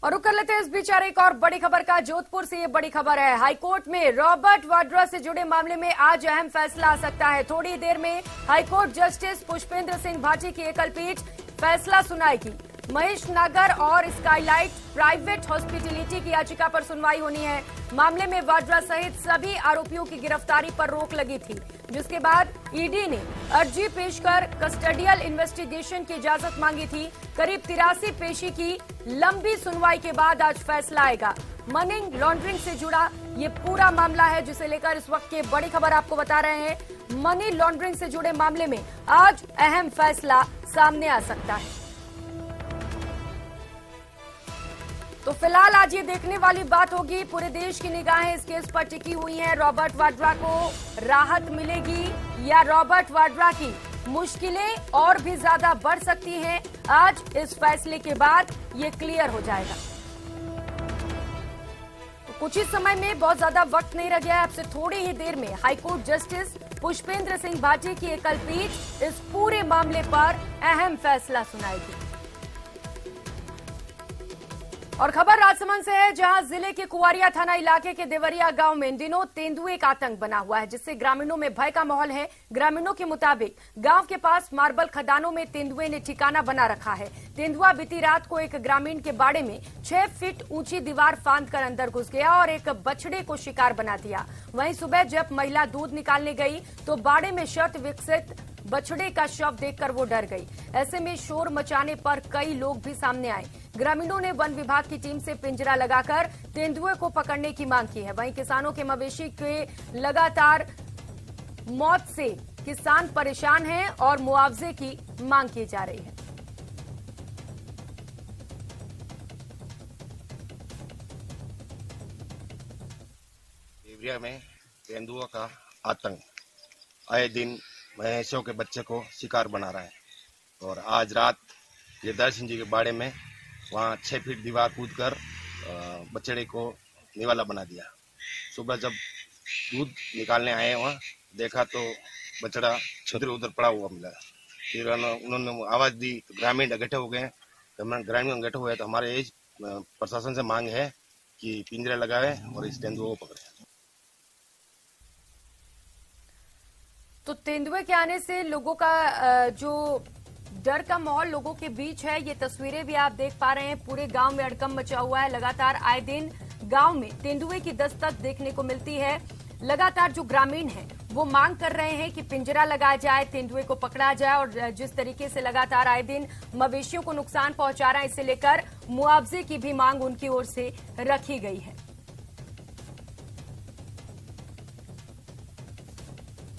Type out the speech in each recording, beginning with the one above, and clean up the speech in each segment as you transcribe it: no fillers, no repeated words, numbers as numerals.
और रुक कर लेते हैं इस बीच एक और बड़ी खबर का। जोधपुर से ये बड़ी खबर है, हाईकोर्ट में रॉबर्ट वाड्रा से जुड़े मामले में आज अहम फैसला आ सकता है। थोड़ी देर में हाईकोर्ट जस्टिस पुष्पेंद्र सिंह भाटी की एकल पीठ फैसला सुनाएगी। महेश नगर और स्काईलाइट प्राइवेट हॉस्पिटैलिटी की याचिका पर सुनवाई होनी है। मामले में वाड्रा सहित सभी आरोपियों की गिरफ्तारी पर रोक लगी थी, जिसके बाद ईडी ने अर्जी पेश कर कस्टडियल इन्वेस्टिगेशन की इजाजत मांगी थी। करीब 83 पेशी की लंबी सुनवाई के बाद आज फैसला आएगा। मनी लॉन्ड्रिंग से जुड़ा ये पूरा मामला है, जिसे लेकर इस वक्त की बड़ी खबर आपको बता रहे हैं। मनी लॉन्ड्रिंग से जुड़े मामले में आज अहम फैसला सामने आ सकता है। तो फिलहाल आज ये देखने वाली बात होगी, पूरे देश की निगाहें इस केस पर टिकी हुई हैं। रॉबर्ट वाड्रा को राहत मिलेगी या रॉबर्ट वाड्रा की मुश्किलें और भी ज्यादा बढ़ सकती हैं? आज इस फैसले के बाद ये क्लियर हो जाएगा। तो कुछ ही समय में, बहुत ज्यादा वक्त नहीं रह गया है, अब से थोड़ी ही देर में हाईकोर्ट जस्टिस पुष्पेंद्र सिंह भाटी की एकल पीठ इस पूरे मामले पर अहम फैसला सुनाएगी। और खबर राजसमंद से है, जहां जिले के कुआरिया थाना इलाके के देवरिया गांव में इन दिनों तेंदुए का आतंक बना हुआ है, जिससे ग्रामीणों में भय का माहौल है। ग्रामीणों के मुताबिक गांव के पास मार्बल खदानों में तेंदुए ने ठिकाना बना रखा है। तेंदुआ बीती रात को एक ग्रामीण के बाड़े में 6 फीट ऊंची दीवार फांदकर अंदर घुस गया और एक बछड़े को शिकार बना दिया। वहीं सुबह जब महिला दूध निकालने गई तो बाड़े में शर्त विकसित बछड़े का शव देखकर वो डर गई। ऐसे में शोर मचाने पर कई लोग भी सामने आए। ग्रामीणों ने वन विभाग की टीम से पिंजरा लगाकर तेंदुए को पकड़ने की मांग की है। वहीं किसानों के मवेशी के लगातार मौत से किसान परेशान हैं और मुआवजे की मांग की जा रही है। देवरिया में तेंदुआ का आतंक आए दिन भैंसों के बच्चे को शिकार बना रहा है और आज रात ये दर्शन जी के बाड़े में वहाँ 6 फीट दीवार कूदकर बछड़े को निवाला बना दिया। सुबह जब दूध निकालने आए वहाँ देखा तो बछड़ा इधर उधर पड़ा हुआ मिला। फिर उन्होंने आवाज दी तो ग्रामीण इकट्ठे हो गए। ग्रामीण इकट्ठे हुए तो हमारे यही प्रशासन से मांग है कि पिंजरे लगाए और इस तेंदुए को पकड़े। तो तेंदुए के आने से लोगों का जो डर का माहौल लोगों के बीच है, ये तस्वीरें भी आप देख पा रहे हैं। पूरे गांव में हड़कंप मचा हुआ है। लगातार आए दिन गांव में तेंदुए की दस्तक देखने को मिलती है। लगातार जो ग्रामीण हैं वो मांग कर रहे हैं कि पिंजरा लगाया जाए, तेंदुए को पकड़ा जाए और जिस तरीके से लगातार आए दिन मवेशियों को नुकसान पहुंचा रहा है, इसे लेकर मुआवजे की भी मांग उनकी ओर से रखी गई है।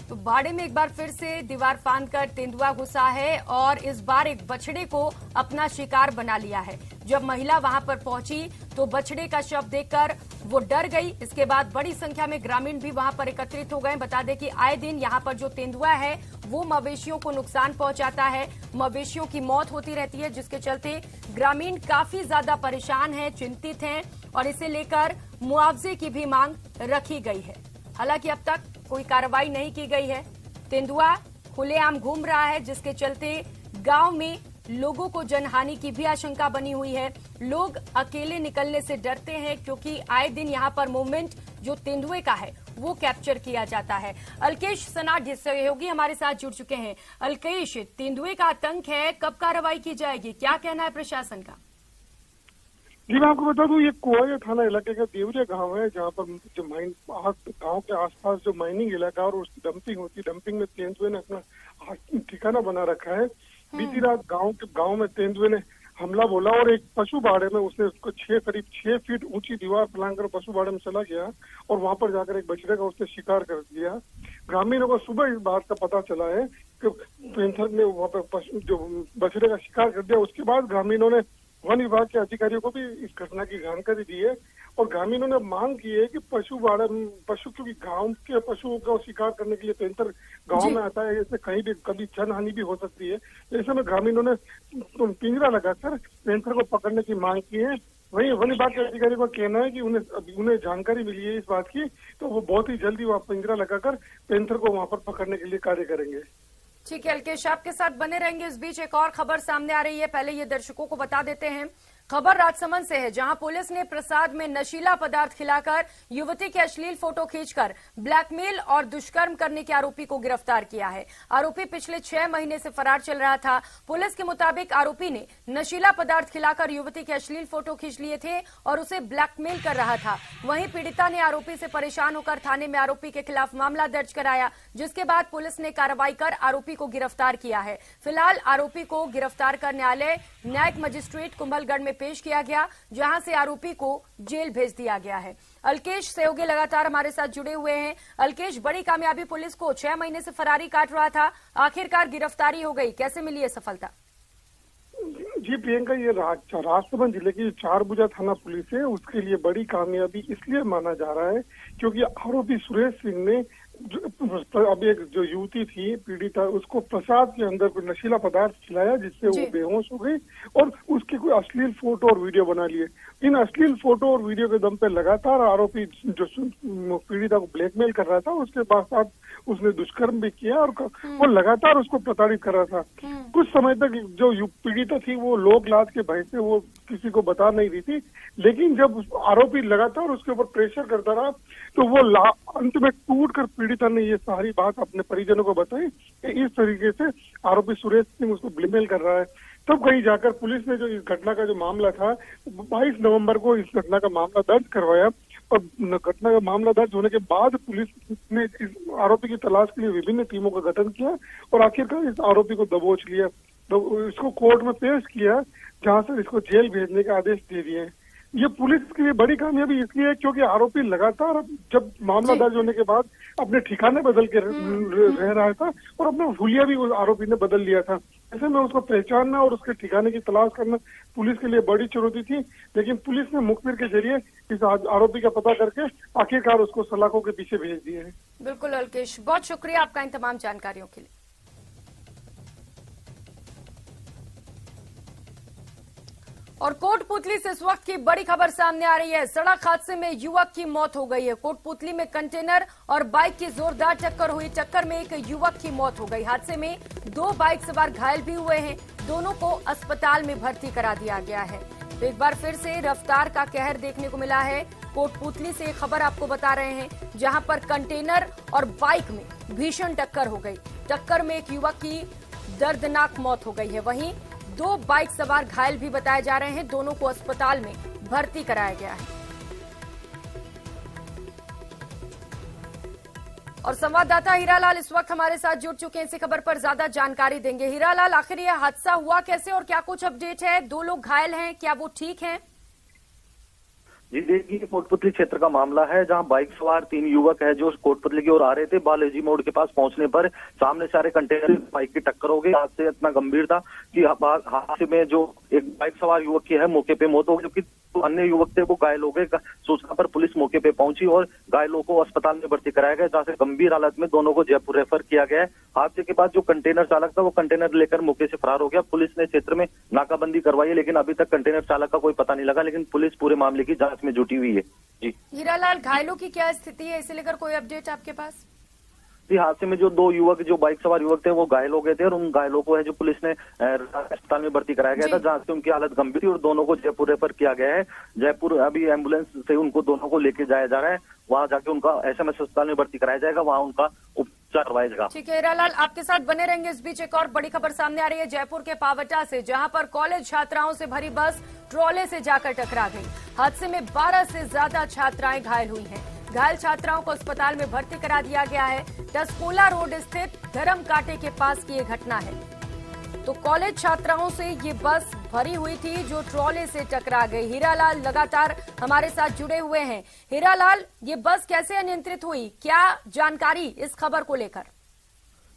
तो बाड़े में एक बार फिर से दीवार फांदकर तेंदुआ घुसा है और इस बार एक बछड़े को अपना शिकार बना लिया है। जब महिला वहां पर पहुंची तो बछड़े का शव देखकर वो डर गई। इसके बाद बड़ी संख्या में ग्रामीण भी वहां पर एकत्रित हो गए। बता दें कि आए दिन यहां पर जो तेंदुआ है वो मवेशियों को नुकसान पहुंचाता है, मवेशियों की मौत होती रहती है, जिसके चलते ग्रामीण काफी ज्यादा परेशान हैं, चिंतित हैं और इसे लेकर मुआवजे की भी मांग रखी गई है। हालांकि अब तक कोई कार्रवाई नहीं की गई है। तेंदुआ खुलेआम घूम रहा है, जिसके चलते गांव में लोगों को जनहानि की भी आशंका बनी हुई है। लोग अकेले निकलने से डरते हैं क्योंकि आए दिन यहां पर मूवमेंट जो तेंदुए का है वो कैप्चर किया जाता है। अलकेश सनाट सहयोगी हमारे साथ जुड़ चुके हैं। अलकेश, तेंदुए का आतंक है, कब कार्रवाई की जाएगी, क्या कहना है प्रशासन का? जी मैं आपको बता दूं, ये कुआरिया थाना इलाके का देवरिया गांव है, जहां पर जो गांव के आसपास जो माइनिंग इलाका और उसकी डंपिंग होती है, डंपिंग में तेंदुए ने अपना ठिकाना बना रखा है। बीती रात गांव में तेंदुए ने हमला बोला और एक पशु बाड़े में उसने उसको करीब 6 फीट ऊंची दीवार फैलाकर पशु बाड़े में चला गया और वहां पर जाकर एक बछड़े का उसने शिकार कर दिया। ग्रामीणों को सुबह इस बात का पता चला है कि पेंथर ने वहां पर जो बछड़े का शिकार कर दिया। उसके बाद ग्रामीणों ने वन विभाग के अधिकारियों को भी इस घटना की जानकारी दी है और ग्रामीणों ने मांग की है कि पशु क्योंकि गांव के पशुओं का शिकार करने के लिए पेंथर गांव में आता है, इससे कहीं भी कभी जनहानि भी हो सकती है। ऐसे में ग्रामीणों ने पिंजरा लगाकर पेंथर को पकड़ने की मांग की है। वहीं वन विभाग के अधिकारियों का कहना है कि उन्हें जानकारी मिली है इस बात की, तो वो बहुत ही जल्दी वहाँ पिंजरा लगाकर पेंथर को वहाँ पर पकड़ने के लिए कार्य करेंगे। ठीक है अलकेश, आपके साथ बने रहेंगे। इस बीच एक और खबर सामने आ रही है, पहले ये दर्शकों को बता देते हैं। खबर राजसमंद से है, जहां पुलिस ने प्रसाद में नशीला पदार्थ खिलाकर युवती के अश्लील फोटो खींचकर ब्लैकमेल और दुष्कर्म करने के आरोपी को गिरफ्तार किया है। आरोपी पिछले 6 महीने से फरार चल रहा था। पुलिस के मुताबिक आरोपी ने नशीला पदार्थ खिलाकर युवती के अश्लील फोटो खींच लिए थे और उसे ब्लैकमेल कर रहा था। वहीं पीड़िता ने आरोपी से परेशान होकर थाने में आरोपी के खिलाफ मामला दर्ज कराया, जिसके बाद पुलिस ने कार्रवाई कर आरोपी को गिरफ्तार किया है। फिलहाल आरोपी को गिरफ्तार कर न्यायालय न्यायिक मजिस्ट्रेट कुंभलगढ़ में पेश किया गया, जहां से आरोपी को जेल भेज दिया गया है। अलकेश सहयोगी लगातार हमारे साथ जुड़े हुए हैं। अलकेश, बड़ी कामयाबी, पुलिस को 6 महीने से फरारी काट रहा था, आखिरकार गिरफ्तारी हो गई, कैसे मिली है सफलता? जी प्रियंका, ये राजसमंद जिले की चारभुजा थाना पुलिस है, उसके लिए बड़ी कामयाबी इसलिए माना जा रहा है क्योंकि आरोपी सुरेश सिंह ने अभी एक जो युवती थी पीड़िता, उसको प्रसाद के अंदर कोई नशीला पदार्थ खिलाया जिससे वो बेहोश हो गई और उसके कोई अश्लील फोटो और वीडियो बना लिए। इन अश्लील फोटो और वीडियो के दम पे लगातार आरोपी जो पीड़िता को ब्लैकमेल कर रहा था, उसके बाद उसने दुष्कर्म भी किया और वो लगातार उसको प्रताड़ित कर रहा था। कुछ समय तक जो पीड़िता थी वो लोक लाज के भय से वो किसी को बता नहीं रही थी, लेकिन जब आरोपी लगातार उसके ऊपर प्रेशर करता रहा तो वो अंत में टूटकर पीड़िता ने ये सारी बात अपने परिजनों को बताई कि इस तरीके से आरोपी सुरेश सिंह उसको ब्लैकमेल कर रहा है। तब कहीं जाकर पुलिस ने जो इस घटना का जो मामला था 22 नवंबर को इस घटना का मामला दर्ज करवाया और घटना का मामला दर्ज होने के बाद पुलिस ने इस आरोपी की तलाश के लिए विभिन्न टीमों का गठन किया और आखिरकार इस आरोपी को दबोच लिया, तो इसको कोर्ट में पेश किया, जहां से इसको जेल भेजने के आदेश दे दिए। ये पुलिस के लिए बड़ी कामयाबी इसलिए है क्योंकि आरोपी लगातार जब मामला दर्ज होने के बाद अपने ठिकाने बदल के रह रहा था और अपना हुलिया भी उस आरोपी ने बदल लिया था। ऐसे में उसको पहचानना और उसके ठिकाने की तलाश करना पुलिस के लिए बड़ी चुनौती थी, लेकिन पुलिस ने मुखबिर के जरिए इस आरोपी का पता करके आखिरकार उसको सलाखों के पीछे भेज दिए है। बिल्कुल अलकेश, बहुत शुक्रिया आपका इन तमाम जानकारियों के लिए। और कोटपुतली से इस वक्त की बड़ी खबर सामने आ रही है। सड़क हादसे में युवक की मौत हो गई है। कोटपुतली में कंटेनर और बाइक की जोरदार टक्कर हुई। टक्कर में एक युवक की मौत हो गई। हादसे में 2 बाइक सवार घायल भी हुए हैं। दोनों को अस्पताल में भर्ती करा दिया गया है। तो एक बार फिर से रफ्तार का कहर देखने को मिला है। कोटपुतली से खबर आपको बता रहे हैं, जहां पर कंटेनर और बाइक में भीषण टक्कर हो गई। टक्कर में एक युवक की दर्दनाक मौत हो गई है। वहीं 2 बाइक सवार घायल भी बताए जा रहे हैं। दोनों को अस्पताल में भर्ती कराया गया है। और संवाददाता हीरालाल इस वक्त हमारे साथ जुड़ चुके हैं, इसी खबर पर ज्यादा जानकारी देंगे। हीरालाल, आखिर यह हादसा हुआ कैसे और क्या कुछ अपडेट है? 2 लोग घायल हैं, क्या वो ठीक हैं? जी देखिए, कोटपुतली क्षेत्र का मामला है, जहां बाइक सवार 3 युवक है जो कोटपुतली की ओर आ रहे थे। बालाजी मोड़ के पास पहुंचने पर सामने से आ रहे कंटेनर बाइक की टक्कर हो गई। हादसे इतना गंभीर था कि हादसे में जो एक बाइक सवार युवक की है मौके पे मौत हो गई, जबकि अन्य युवक थे वो घायल हो गए। सूचना पर पुलिस मौके पे पहुंची और घायलों को अस्पताल में भर्ती कराया गया, जहां से गंभीर हालत में दोनों को जयपुर रेफर किया गया है। हादसे के बाद जो कंटेनर चालक था वो कंटेनर लेकर मौके से फरार हो गया। पुलिस ने क्षेत्र में नाकाबंदी करवाई है, लेकिन अभी तक कंटेनर चालक का कोई पता नहीं लगा, लेकिन पुलिस पूरे मामले की जांच में जुटी हुई है। जी हीरालाल, घायलों की क्या स्थिति है, इसे लेकर कोई अपडेट आपके पास? जी, हादसे में जो 2 युवक जो बाइक सवार युवक थे वो घायल हो गए थे और उन घायलों को है जो पुलिस ने अस्पताल में भर्ती कराया गया था, जहां से उनकी हालत गंभीर थी और दोनों को जयपुर रेफर किया गया है। जयपुर अभी एम्बुलेंस से उनको दोनों को लेके जाया जा रहा है। वहां जाके उनका SMS अस्पताल में भर्ती कराया जाएगा, वहां उनका उपचार करवाया जाएगा। ठीक है हीरालाल, आपके साथ बने रहेंगे। इस बीच एक और बड़ी खबर सामने आ रही है जयपुर के पावटा से, जहां पर कॉलेज छात्राओं से भरी बस ट्रॉले से जाकर टकरा गई। हादसे में 12 से ज्यादा छात्राएं घायल हुई हैं। घायल छात्राओं को अस्पताल में भर्ती करा दिया गया है। टस्कोला रोड स्थित धर्म कांटे के पास की ये घटना है। तो कॉलेज छात्राओं से ये बस भरी हुई थी जो ट्रॉले से टकरा गई। हीरालाल लगातार हमारे साथ जुड़े हुए हैं। हीरालाल, ये बस कैसे अनियंत्रित हुई, क्या जानकारी इस खबर को लेकर?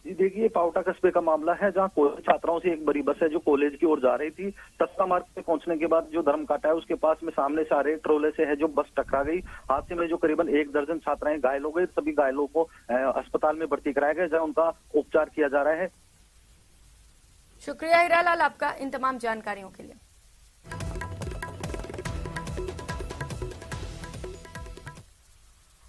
जी देखिए, पावटा कस्बे का मामला है, जहां कॉलेज छात्राओं से एक बड़ी बस है जो कॉलेज की ओर जा रही थी। तस्का मार्ग पे पहुंचने के बाद जो धर्म काटा है उसके पास में सामने से आ रहे ट्रोले से है जो बस टकरा गई। हादसे में जो करीबन 1 दर्जन छात्राएं घायल हो गए। सभी घायलों को अस्पताल में भर्ती कराया गया, जहां उनका उपचार किया जा रहा है। शुक्रिया हीरालाल आपका इन तमाम जानकारियों के लिए।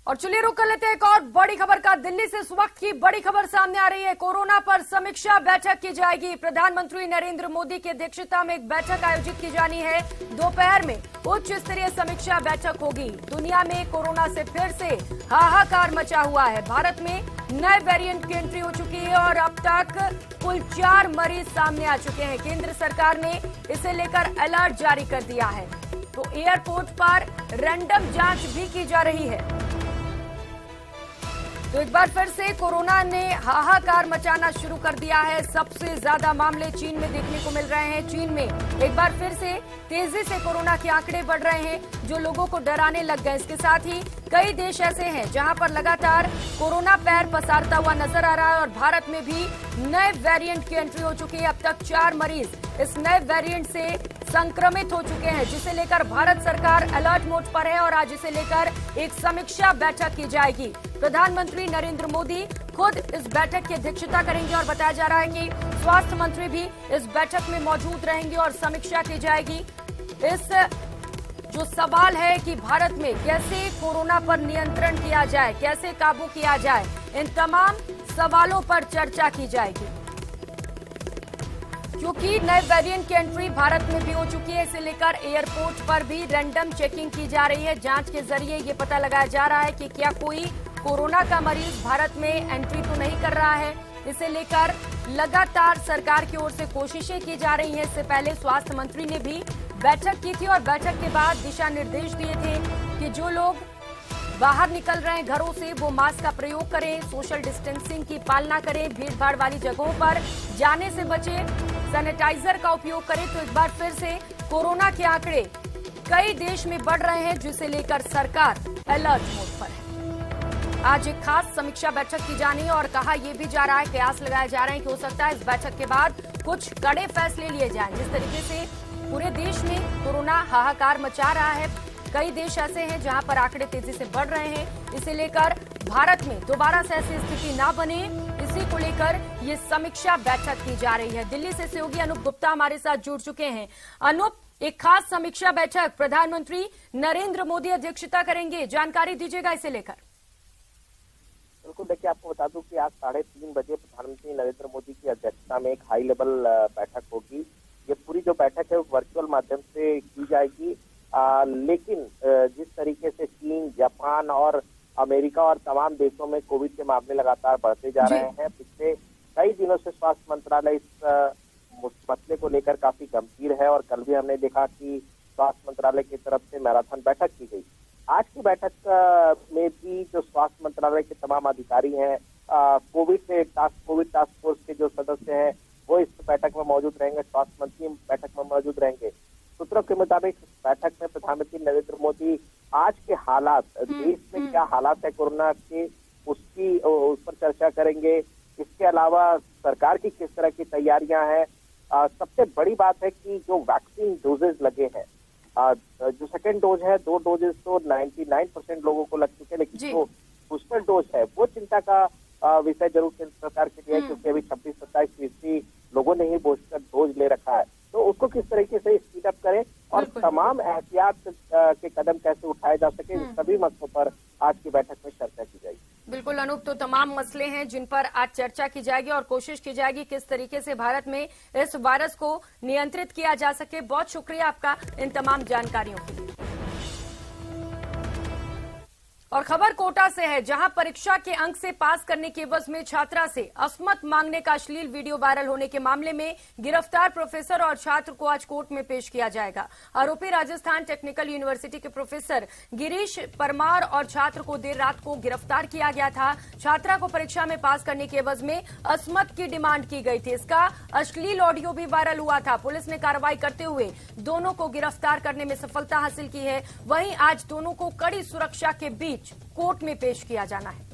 और चलिए रुक कर लेते हैं एक और बड़ी खबर का। दिल्ली से इस वक्त की बड़ी खबर सामने आ रही है। कोरोना पर समीक्षा बैठक की जाएगी। प्रधानमंत्री नरेंद्र मोदी की अध्यक्षता में एक बैठक आयोजित की जानी है। दोपहर में उच्च स्तरीय समीक्षा बैठक होगी। दुनिया में कोरोना से फिर से हाहाकार मचा हुआ है। भारत में नए वेरिएंट की एंट्री हो चुकी है और अब तक कुल 4 मरीज सामने आ चुके हैं। केंद्र सरकार ने इसे लेकर अलर्ट जारी कर दिया है। तो एयरपोर्ट पर रैंडम जांच भी की जा रही है। तो एक बार फिर से कोरोना ने हाहाकार मचाना शुरू कर दिया है। सबसे ज्यादा मामले चीन में देखने को मिल रहे हैं। चीन में एक बार फिर से तेजी से कोरोना के आंकड़े बढ़ रहे हैं, जो लोगों को डराने लग गए। इसके साथ ही कई देश ऐसे हैं जहां पर लगातार कोरोना पैर पसारता हुआ नजर आ रहा है और भारत में भी नए वेरिएंट की एंट्री हो चुकी है। अब तक 4 मरीज इस नए वेरिएंट से संक्रमित हो चुके हैं, जिसे लेकर भारत सरकार अलर्ट मोड पर है और आज इसे लेकर एक समीक्षा बैठक की जाएगी। प्रधानमंत्री नरेंद्र मोदी खुद इस बैठक की अध्यक्षता करेंगे और बताया जा रहा है कि स्वास्थ्य मंत्री भी इस बैठक में मौजूद रहेंगे और समीक्षा की जाएगी। इस जो सवाल है कि भारत में कैसे कोरोना पर नियंत्रण किया जाए, कैसे काबू किया जाए, इन तमाम सवालों पर चर्चा की जाएगी। क्योंकि नए वेरिएंट की एंट्री भारत में भी हो चुकी है, इसे लेकर एयरपोर्ट पर भी रैंडम चेकिंग की जा रही है। जांच के जरिए ये पता लगाया जा रहा है कि क्या कोई कोरोना का मरीज भारत में एंट्री तो नहीं कर रहा है। इसे लेकर लगातार सरकार की ओर से कोशिशें की जा रही हैं। इससे पहले स्वास्थ्य मंत्री ने भी बैठक की थी और बैठक के बाद दिशा निर्देश दिए थे कि जो लोग बाहर निकल रहे हैं घरों से वो मास्क का प्रयोग करें, सोशल डिस्टेंसिंग की पालना करें, भीड़ भाड़ वाली जगहों पर जाने से बचें, सैनिटाइजर का उपयोग करें। तो एक बार फिर से कोरोना के आंकड़े कई देश में बढ़ रहे हैं, जिसे लेकर सरकार अलर्ट मोड पर है। आज एक खास समीक्षा बैठक की जानी है और कहा यह भी जा रहा है, कयास लगाए जा रहे हैं कि हो सकता है इस बैठक के बाद कुछ कड़े फैसले लिए जाएं। जिस तरीके से पूरे देश में कोरोना हाहाकार मचा रहा है, कई देश ऐसे हैं जहां पर आंकड़े तेजी से बढ़ रहे हैं। इसे लेकर भारत में दोबारा से ऐसी स्थिति ना बने, इसी को लेकर ये समीक्षा बैठक की जा रही है। दिल्ली से सहयोगी अनूप गुप्ता हमारे साथ जुड़ चुके हैं। अनूप, एक खास समीक्षा बैठक प्रधानमंत्री नरेंद्र मोदी अध्यक्षता करेंगे, जानकारी दीजिएगा इसे लेकर। बिल्कुल, देखिए आपको बता दूं कि आज 3:30 बजे प्रधानमंत्री नरेंद्र मोदी की अध्यक्षता में एक हाई लेवल बैठक होगी। ये पूरी जो बैठक है वो वर्चुअल माध्यम से की जाएगी। लेकिन जिस तरीके से चीन, जापान और अमेरिका और तमाम देशों में कोविड के मामले लगातार बढ़ते जा रहे हैं, पिछले कई दिनों से स्वास्थ्य मंत्रालय इस मसले को लेकर काफी गंभीर है और कल भी हमने देखा कि स्वास्थ्य मंत्रालय की तरफ से मैराथन बैठक की गई। आज की बैठक में भी जो स्वास्थ्य मंत्रालय के तमाम अधिकारी हैं, कोविड टास्क फोर्स के जो सदस्य हैं, वो इस बैठक में मौजूद रहेंगे। स्वास्थ्य मंत्री बैठक में मौजूद रहेंगे। सूत्रों के मुताबिक बैठक में प्रधानमंत्री नरेंद्र मोदी आज के हालात, देश में क्या हालात है कोरोना के, उस पर चर्चा करेंगे। इसके अलावा सरकार की किस तरह की तैयारियां हैं। सबसे बड़ी बात है कि जो वैक्सीन डोजेज लगे हैं, जो सेकेंड डोज है, 2 डोजेज तो 99% लोगों को लग चुके हैं, लेकिन जो बूस्टर डोज है वो चिंता का विषय जरूर केंद्र सरकार के लिए है, क्योंकि अभी 26-27% लोगों ने ही बूस्टर डोज ले रखा है। तो उसको किस तरीके से स्पीड अप करें और तमाम एहतियात के कदम कैसे उठाए जा सके, इन सभी मसलों पर आज की बैठक में चर्चा की जाएगी। बिल्कुल अनूप, तो तमाम मसले हैं जिन पर आज चर्चा की जाएगी और कोशिश की जाएगी किस तरीके से भारत में इस वायरस को नियंत्रित किया जा सके। बहुत शुक्रिया आपका इन तमाम जानकारियों के लिए। और खबर कोटा से है, जहां परीक्षा के अंक से पास करने के एवज में छात्रा से असमत मांगने का अश्लील वीडियो वायरल होने के मामले में गिरफ्तार प्रोफेसर और छात्र को आज कोर्ट में पेश किया जाएगा। आरोपी राजस्थान टेक्निकल यूनिवर्सिटी के प्रोफेसर गिरीश परमार और छात्र को देर रात को गिरफ्तार किया गया था। छात्रा को परीक्षा में पास करने के एवज में असमत की डिमांड की गई थी। इसका अश्लील ऑडियो भी वायरल हुआ था। पुलिस ने कार्रवाई करते हुए दोनों को गिरफ्तार करने में सफलता हासिल की है। वहीं आज दोनों को कड़ी सुरक्षा के बीच कोर्ट में पेश किया जाना है।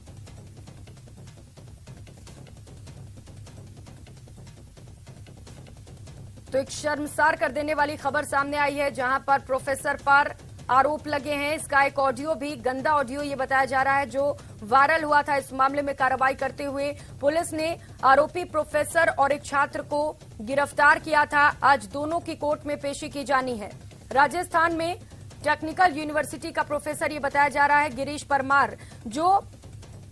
तो एक शर्मसार कर देने वाली खबर सामने आई है, जहां पर प्रोफेसर पर आरोप लगे हैं। इसका एक ऑडियो भी, गंदा ऑडियो ये बताया जा रहा है, जो वायरल हुआ था। इस मामले में कार्रवाई करते हुए पुलिस ने आरोपी प्रोफेसर और एक छात्र को गिरफ्तार किया था। आज दोनों की कोर्ट में पेशी की जानी है। राजस्थान में टेक्निकल यूनिवर्सिटी का प्रोफेसर, ये बताया जा रहा है गिरीश परमार, जो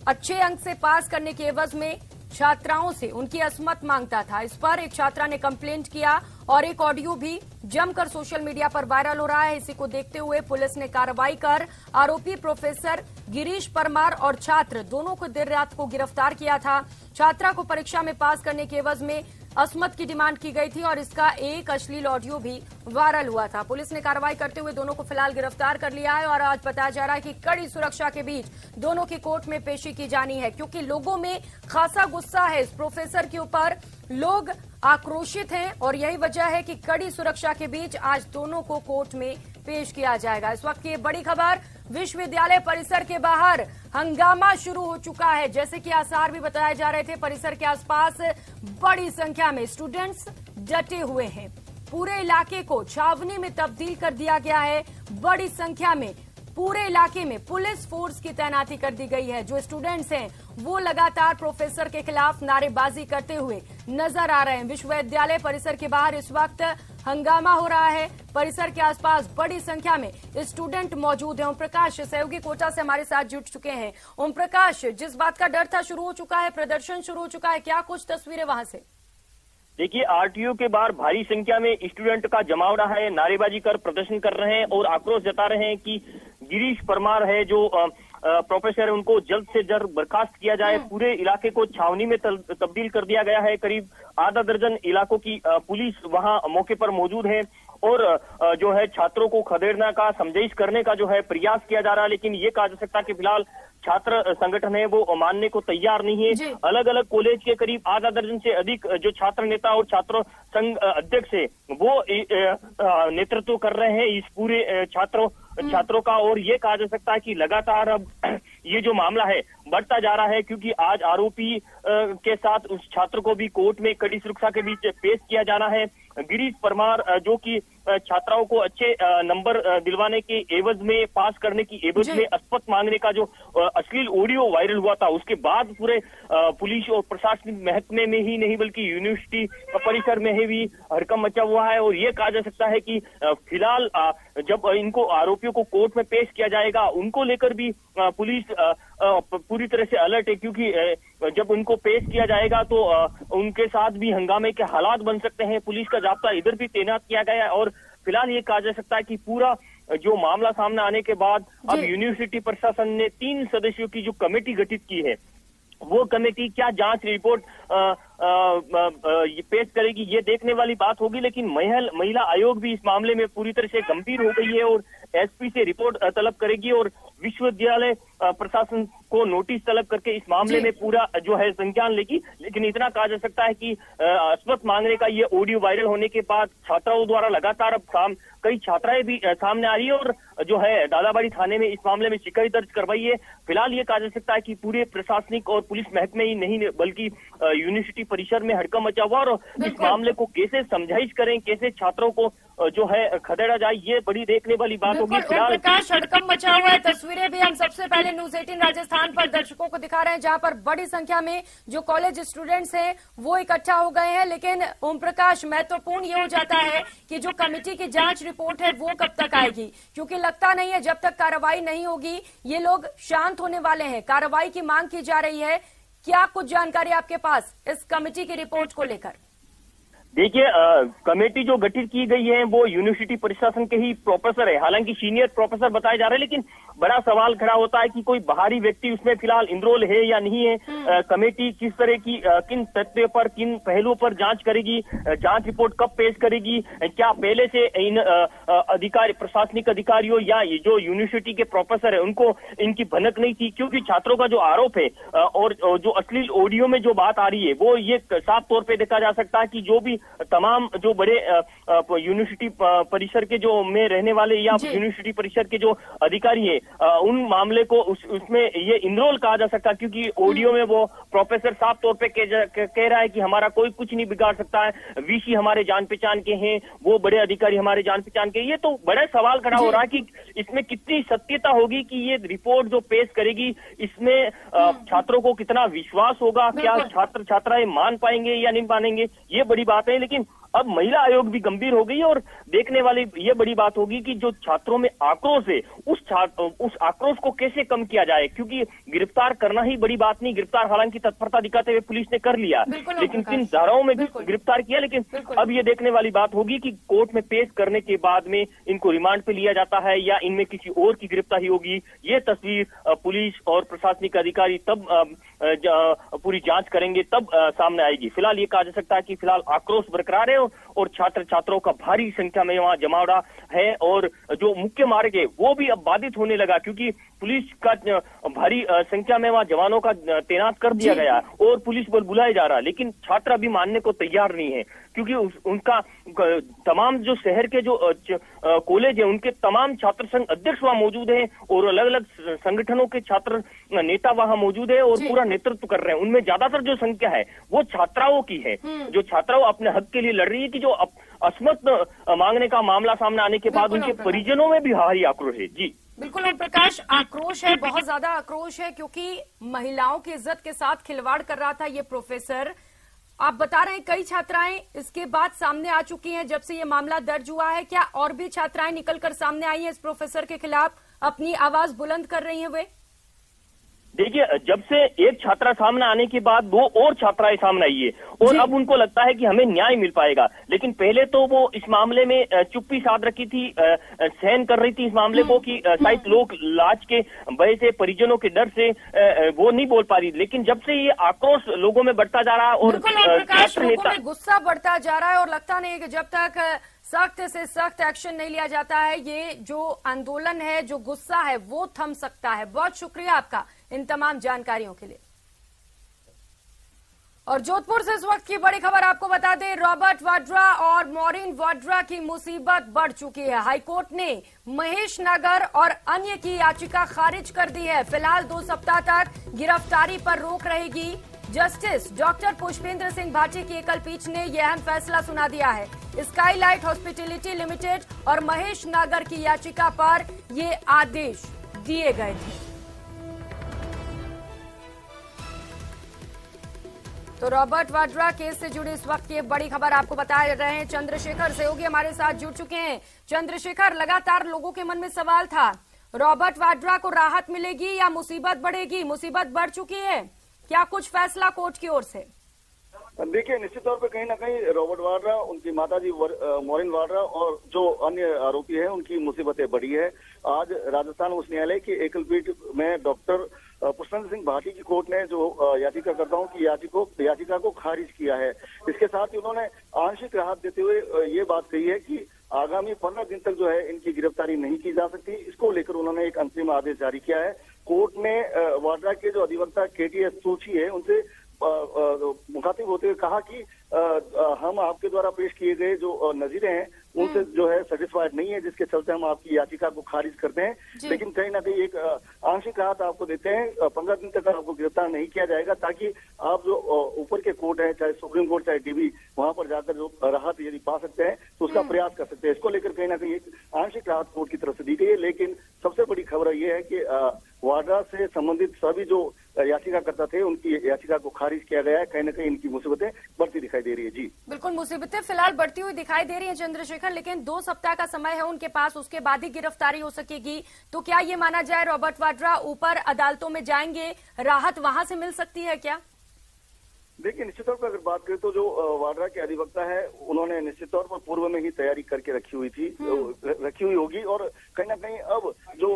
अच्छे अंक से पास करने के एवज में छात्राओं से उनकी असमत मांगता था। इस पर एक छात्रा ने कंप्लेंट किया और एक ऑडियो भी जमकर सोशल मीडिया पर वायरल हो रहा है। इसी को देखते हुए पुलिस ने कार्रवाई कर आरोपी प्रोफेसर गिरीश परमार और छात्र दोनों को देर रात को गिरफ्तार किया था। छात्रा को परीक्षा में पास करने के एवज में असमत की डिमांड की गई थी और इसका एक अश्लील ऑडियो भी वायरल हुआ था। पुलिस ने कार्रवाई करते हुए दोनों को फिलहाल गिरफ्तार कर लिया है और आज बताया जा रहा है कि कड़ी सुरक्षा के बीच दोनों की कोर्ट में पेशी की जानी है, क्योंकि लोगों में खासा गुस्सा है इस प्रोफेसर के ऊपर। लोग आक्रोशित हैं और यही वजह है कि कड़ी सुरक्षा के बीच आज दोनों को कोर्ट में पेश किया जाएगा। इस वक्त की बड़ी खबर, विश्वविद्यालय परिसर के बाहर हंगामा शुरू हो चुका है। जैसे कि आसार भी बताए जा रहे थे, परिसर के आसपास बड़ी संख्या में स्टूडेंट्स डटे हुए हैं। पूरे इलाके को छावनी में तब्दील कर दिया गया है। बड़ी संख्या में पूरे इलाके में पुलिस फोर्स की तैनाती कर दी गई है। जो स्टूडेंट्स हैं वो लगातार प्रोफेसर के खिलाफ नारेबाजी करते हुए नजर आ रहे हैं। विश्वविद्यालय परिसर के बाहर इस वक्त हंगामा हो रहा है। परिसर के आसपास बड़ी संख्या में स्टूडेंट मौजूद हैं। ओम प्रकाश सहयोगी कोटा से हमारे साथ जुड़ चुके हैं। ओम प्रकाश, जिस बात का डर था शुरू हो चुका है, प्रदर्शन शुरू हो चुका है, क्या कुछ तस्वीरें वहां से? देखिए, आरटीओ के बाहर भारी संख्या में स्टूडेंट का जमाव रहा है, नारेबाजी कर प्रदर्शन कर रहे हैं और आक्रोश जता रहे हैं कि गिरीश परमार है जो प्रोफेसर है, उनको जल्द से जल्द बर्खास्त किया जाए। पूरे इलाके को छावनी में तब्दील कर दिया गया है। करीब आधा दर्जन इलाकों की पुलिस वहां मौके पर मौजूद है और जो है छात्रों को खदेड़ने का, समझाइश करने का जो है प्रयास किया जा रहा है। लेकिन ये कहा जा सकता है कि फिलहाल छात्र संगठन है वो मानने को तैयार नहीं है। अलग अलग कॉलेज के करीब आधा दर्जन से अधिक जो छात्र नेता और छात्र संघ अध्यक्ष है वो नेतृत्व कर रहे हैं इस पूरे छात्रों का। और ये कहा जा सकता है कि लगातार अब ये जो मामला है बढ़ता जा रहा है, क्योंकि आज आरोपी के साथ उस छात्र को भी कोर्ट में कड़ी सुरक्षा के बीच पेश किया जाना है। गिरीश परमार जो कि छात्राओं को अच्छे नंबर दिलवाने के एवज में, पास करने की एवज में असमत मांगने का जो अश्लील ऑडियो वायरल हुआ था, उसके बाद पूरे पुलिस और प्रशासनिक महकमे में ही नहीं बल्कि यूनिवर्सिटी परिसर में भी हड़कंप मचा हुआ है। और ये कहा जा सकता है कि फिलहाल जब इनको आरोपियों को कोर्ट में पेश किया जाएगा, उनको लेकर भी पुलिस पूरी तरह से अलर्ट है, क्योंकि जब उनको पेश किया जाएगा तो उनके साथ भी हंगामे के हालात बन सकते हैं। पुलिस का जाब्ता इधर भी तैनात किया गया है और फिलहाल ये कहा जा सकता है कि पूरा जो मामला सामने आने के बाद अब यूनिवर्सिटी प्रशासन ने 3 सदस्यों की जो कमेटी गठित की है, वो कमेटी क्या जांच रिपोर्ट पेश करेगी, ये देखने वाली बात होगी। लेकिन महिला आयोग भी इस मामले में पूरी तरह से गंभीर हो गई है और एसपी से रिपोर्ट तलब करेगी और विश्वविद्यालय प्रशासन को नोटिस तलब करके इस मामले में पूरा जो है संज्ञान लेगी। लेकिन इतना कहा जा सकता है कि असमत मांगने का ये ऑडियो वायरल होने के बाद छात्राओं द्वारा लगातार अब कई छात्राएं भी सामने आ रही है और जो है दादाबाड़ी थाने में इस मामले में शिकायत दर्ज करवाई है। फिलहाल ये कहा जा सकता है कि पूरे प्रशासनिक और पुलिस महकमे ही नहीं बल्कि यूनिवर्सिटी परिसर में हड़कंप मचा हुआ और इस मामले को कैसे समझाइश करें, कैसे छात्रों को जो है खदेड़ा जाए, ये बड़ी देखने वाली बात होगी। फिलहाल प्रकाश, हड़कंप मचा हुआ है। तस्वीरें भी हम सबसे पहले न्यूज 18 राजस्थान पर दर्शकों को दिखा रहे हैं, जहां पर बड़ी संख्या में जो कॉलेज स्टूडेंट्स हैं वो इकट्ठा हो गए हैं। लेकिन ओम प्रकाश, महत्वपूर्ण ये हो जाता है कि जो कमेटी की जांच रिपोर्ट है वो कब तक आएगी, क्योंकि लगता नहीं है जब तक कार्रवाई नहीं होगी ये लोग शांत होने वाले हैं। कार्रवाई की मांग की जा रही है। क्या कुछ जानकारी आपके पास इस कमेटी की रिपोर्ट को लेकर? देखिए, कमेटी जो गठित की गई है वो यूनिवर्सिटी प्रशासन के ही प्रोफेसर है, हालांकि सीनियर प्रोफेसर बताए जा रहे हैं। लेकिन बड़ा सवाल खड़ा होता है कि कोई बाहरी व्यक्ति उसमें फिलहाल इनरोल है या नहीं है। कमेटी किस तरह की किन तथ्यों पर, किन पहलुओं पर जांच करेगी, जांच रिपोर्ट कब पेश करेगी, क्या पहले से इन अधिकारी, प्रशासनिक अधिकारियों या ये जो यूनिवर्सिटी के प्रोफेसर है उनको इनकी भनक नहीं थी? क्योंकि छात्रों का जो आरोप है और जो अश्लील ऑडियो में जो बात आ रही है वो ये साफ तौर पर देखा जा सकता है कि जो भी तमाम जो बड़े यूनिवर्सिटी परिसर के जो में रहने वाले या यूनिवर्सिटी परिसर के जो अधिकारी है उन मामले को उसमें ये इनरोल कहा जा सकता, क्योंकि ऑडियो में वो प्रोफेसर साफ तौर पे कह रहा है कि हमारा कोई कुछ नहीं बिगाड़ सकता है, वीसी हमारे जान पहचान के हैं, वो बड़े अधिकारी हमारे जान पहचान के। ये तो बड़ा सवाल खड़ा हो रहा है कि इसमें कितनी सत्यता होगी, कि ये रिपोर्ट जो पेश करेगी इसमें छात्रों को कितना विश्वास होगा, क्या छात्र छात्राएं मान पाएंगे या नहीं मानेंगे, ये बड़ी बात है। लेकिन अब महिला आयोग भी गंभीर हो गई है और देखने वाली ये बड़ी बात होगी कि जो छात्रों में आक्रोश है उस आक्रोश को कैसे कम किया जाए, क्योंकि गिरफ्तार करना ही बड़ी बात नहीं, गिरफ्तार हालांकि तत्परता दिखाते हुए पुलिस ने कर लिया, लेकिन किन धाराओं में गिरफ्तार किया। लेकिन अब ये देखने वाली बात होगी कि कोर्ट में पेश करने के बाद में इनको रिमांड पे लिया जाता है या इनमें किसी और की गिरफ्तारी होगी। ये तस्वीर पुलिस और प्रशासनिक अधिकारी तब पूरी जांच करेंगे तब सामने आएगी। फिलहाल ये कहा जा सकता है कि फिलहाल आक्रोश बरकरार है और छात्र छात्राओं का भारी संख्या में वहां जमावड़ा है और जो मुख्य मार्ग है वो भी अब बाधित होने लगा, क्योंकि पुलिस का भारी संख्या में वहां जवानों का तैनात कर दिया गया और पुलिस बल बुलाया जा रहा है। लेकिन छात्र अभी मानने को तैयार नहीं है, क्योंकि उनका तमाम जो शहर के जो कॉलेज है उनके तमाम छात्र संघ अध्यक्ष वहां मौजूद हैं और अलग अलग संगठनों के छात्र नेता वहां मौजूद है और पूरा नेतृत्व कर रहे हैं। उनमें ज्यादातर जो संख्या है वो छात्राओं की है, जो छात्राओं अपने हक के लिए लड़ रही है, कि जो असमत मांगने का मामला सामने आने के बाद उनके परिजनों में भी भारी आक्रोश है। जी बिल्कुल ओम प्रकाश, आक्रोश है, बहुत ज्यादा आक्रोश है, क्योंकि महिलाओं की इज्जत के साथ खिलवाड़ कर रहा था ये प्रोफेसर। आप बता रहे हैं कई छात्राएं इसके बाद सामने आ चुकी हैं जब से ये मामला दर्ज हुआ है। क्या और भी छात्राएं निकलकर सामने आई हैं इस प्रोफेसर के खिलाफ, अपनी आवाज बुलंद कर रही हैं वे? देखिए, जब से एक छात्रा सामने आने के बाद दो और छात्राएं सामने आई है और अब उनको लगता है कि हमें न्याय मिल पाएगा। लेकिन पहले तो वो इस मामले में चुप्पी साध रखी थी, सहन कर रही थी इस मामले को, कि शायद लोग लाज के भय से, परिजनों के डर से वो नहीं बोल पा रही। लेकिन जब से ये आक्रोश लोगों में बढ़ता जा रहा है और छात्र नेता गुस्सा बढ़ता जा रहा है और लगता नहीं है कि जब तक सख्त से सख्त एक्शन नहीं लिया जाता है ये जो आंदोलन है, जो गुस्सा है, वो थम सकता है। बहुत शुक्रिया आपका इन तमाम जानकारियों के लिए। और जोधपुर से इस वक्त की बड़ी खबर आपको बता दें, रॉबर्ट वाड्रा और मॉरिन वाड्रा की मुसीबत बढ़ चुकी है। हाईकोर्ट ने महेश नगर और अन्य की याचिका खारिज कर दी है। फिलहाल 2 सप्ताह तक गिरफ्तारी पर रोक रहेगी। जस्टिस डॉक्टर पुष्पेंद्र सिंह भाटी की एकल पीठ ने यह अहम फैसला सुना दिया है। स्काईलाइट हॉस्पिटैलिटी लिमिटेड और महेश नगर की याचिका पर ये आदेश दिए गए थे। तो रॉबर्ट वाड्रा केस से जुड़ी इस वक्त की बड़ी खबर आपको बता रहे हैं। चंद्रशेखर सहयोगी हमारे साथ जुड़ चुके हैं। चंद्रशेखर, लगातार लोगों के मन में सवाल था, रॉबर्ट वाड्रा को राहत मिलेगी या मुसीबत बढ़ेगी? मुसीबत बढ़ चुकी है, क्या कुछ फैसला कोर्ट की ओर से? देखिए, निश्चित तौर पे कहीं ना कहीं रॉबर्ट वाड्रा, उनकी माताजी मॉरिन वाड्रा और जो अन्य आरोपी हैं उनकी मुसीबतें बढ़ी है। आज राजस्थान उच्च न्यायालय की एकल पीठ में डॉक्टर पुष्पेंद्र सिंह भाटी की कोर्ट ने जो याचिकाकर्ताओं की याचिका को खारिज किया है। इसके साथ ही उन्होंने आंशिक राहत देते हुए ये बात कही है कि आगामी 15 दिन तक जो है इनकी गिरफ्तारी नहीं की जा सकती। इसको लेकर उन्होंने एक अंतरिम आदेश जारी किया है। कोर्ट ने वाड्रा के जो अधिवक्ता KTS सोची है उनसे मुखातिब होते हुए कहा कि हम आपके द्वारा पेश किए गए जो नजीरें हैं उनसे जो है सेटिस्फाइड नहीं है, जिसके चलते हम आपकी याचिका को खारिज करते हैं। लेकिन कहीं ना कहीं एक आंशिक राहत आपको देते हैं, 15 दिन तक आपको गिरफ्तार नहीं किया जाएगा, ताकि आप जो ऊपर के कोर्ट है, चाहे सुप्रीम कोर्ट चाहे DB, वहां पर जाकर जो राहत यदि पा सकते हैं तो उसका प्रयास कर सकते हैं। इसको लेकर कहीं ना कहीं एक आंशिक राहत कोर्ट की तरफ से दी गई है। लेकिन सबसे बड़ी खबर यह है कि वाड्रा से संबंधित सभी जो याचिकाकर्ता थे उनकी याचिका को खारिज किया गया है। कहीं ना कहीं इनकी मुसीबतें बढ़ती दिखाई दे रही है। जी बिल्कुल, मुसीबतें फिलहाल बढ़ती हुई दिखाई दे रही है चंद्रशेखर, लेकिन 2 सप्ताह का समय है उनके पास, उसके बाद ही गिरफ्तारी हो सकेगी। तो क्या ये माना जाए रॉबर्ट वाड्रा ऊपर अदालतों में जाएंगे, राहत वहां से मिल सकती है क्या? देखिए, निश्चित तौर पर अगर बात करें तो जो वाड्रा के अधिवक्ता है उन्होंने निश्चित तौर पर पूर्व में ही तैयारी करके रखी हुई थी, रखी हुई होगी। और कहीं ना कहीं अब जो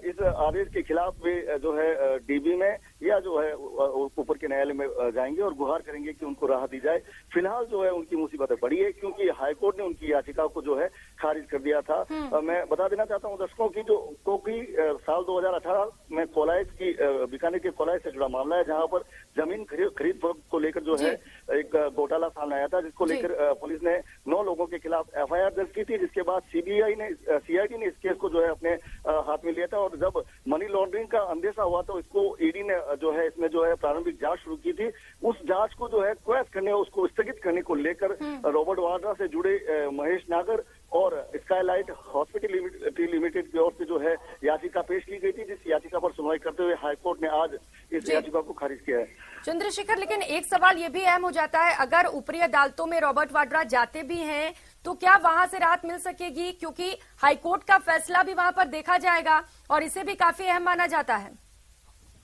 इस आदेश के खिलाफ वे जो है DB में या जो है ऊपर के न्यायालय में जाएंगे और गुहार करेंगे कि उनको राहत दी जाए। फिलहाल जो है उनकी मुसीबतें बड़ी है क्योंकि हाईकोर्ट ने उनकी याचिका को जो है खारिज कर दिया था। मैं बता देना चाहता हूं दर्शकों की क्योंकि साल 2018 में कोलाइस की बीकानेर के कोलाइस से जुड़ा मामला है, जहां पर जमीन खरीद फरोख्त को लेकर जो है एक घोटाला सामने आया था, जिसको लेकर पुलिस ने 9 लोगों के खिलाफ FIR दर्ज की थी, जिसके बाद CID ने इस केस को जो है अपने हाथ में लिया था। और जब मनी लॉन्ड्रिंग का अंदेशा हुआ तो इसको ED ने जो है इसमें जो है प्रारंभिक जांच शुरू की थी। उस जांच को जो है क्वैश करने, उसको स्थगित करने को लेकर रॉबर्ट वाड्रा से जुड़े महेश नागर और स्काईलाइट हॉस्पिटैलिटी लिमिटेड की ओर से जो है याचिका पेश की गई थी, जिस याचिका पर सुनवाई करते हुए हाईकोर्ट ने आज इस याचिका को खारिज किया है। चंद्रशेखर, लेकिन एक सवाल ये भी अहम हो जाता है, अगर ऊपरी अदालतों में रॉबर्ट वाड्रा जाते भी हैं तो क्या वहां से राहत मिल सकेगी, क्योंकि हाईकोर्ट का फैसला भी वहां पर देखा जाएगा और इसे भी काफी अहम माना जाता है।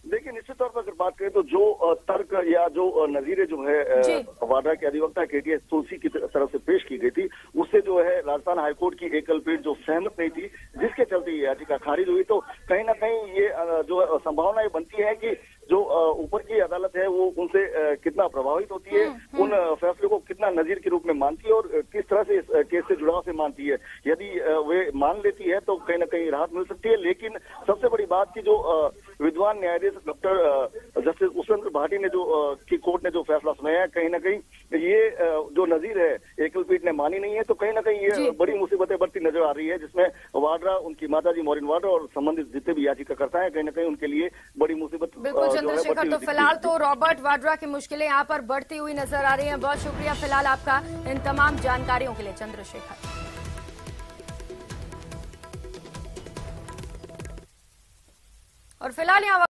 देखिए, निश्चित तौर पर अगर बात करें तो जो तर्क या जो नजीरें जो है वाड्रा के अधिवक्ता KTS तुलसी की तरफ से पेश की गई थी, उससे जो है राजस्थान हाईकोर्ट की एकल पीठ जो सहमत नहीं थी, जिसके चलते ये याचिका खारिज हुई। तो कहीं ना कहीं ये जो संभावना ये बनती है कि जो ऊपर की अदालत है वो उनसे कितना प्रभावित होती है, उन फैसले को कितना नजीर के रूप में मानती है और किस तरह से इस केस से जुड़ाव से मानती है। यदि वे मान लेती है तो कहीं ना कहीं राहत मिल सकती है। लेकिन सबसे बड़ी बात की जो विद्वान न्यायाधीश डॉक्टर जस्टिस उपेंद्र भाटी ने की कोर्ट ने जो फैसला सुनाया है, कहीं ना कहीं ये जो नजीर है एकल पीठ ने मानी नहीं है, तो कहीं ना कहीं ये बड़ी मुसीबतें बढ़ती नजर आ रही है, जिसमें वाड्रा, उनकी माताजी मोरिन वाड्रा और संबंधित जितने भी याचिका करता है, कहीं ना कहीं उनके लिए बड़ी मुसीबत। चंद्रशेखर, तो फिलहाल तो रॉबर्ट वाड्रा की मुश्किलें यहाँ पर बढ़ती हुई नजर आ रही हैं। बहुत शुक्रिया फिलहाल आपका इन तमाम जानकारियों के लिए चंद्रशेखर। और फिलहाल यहाँ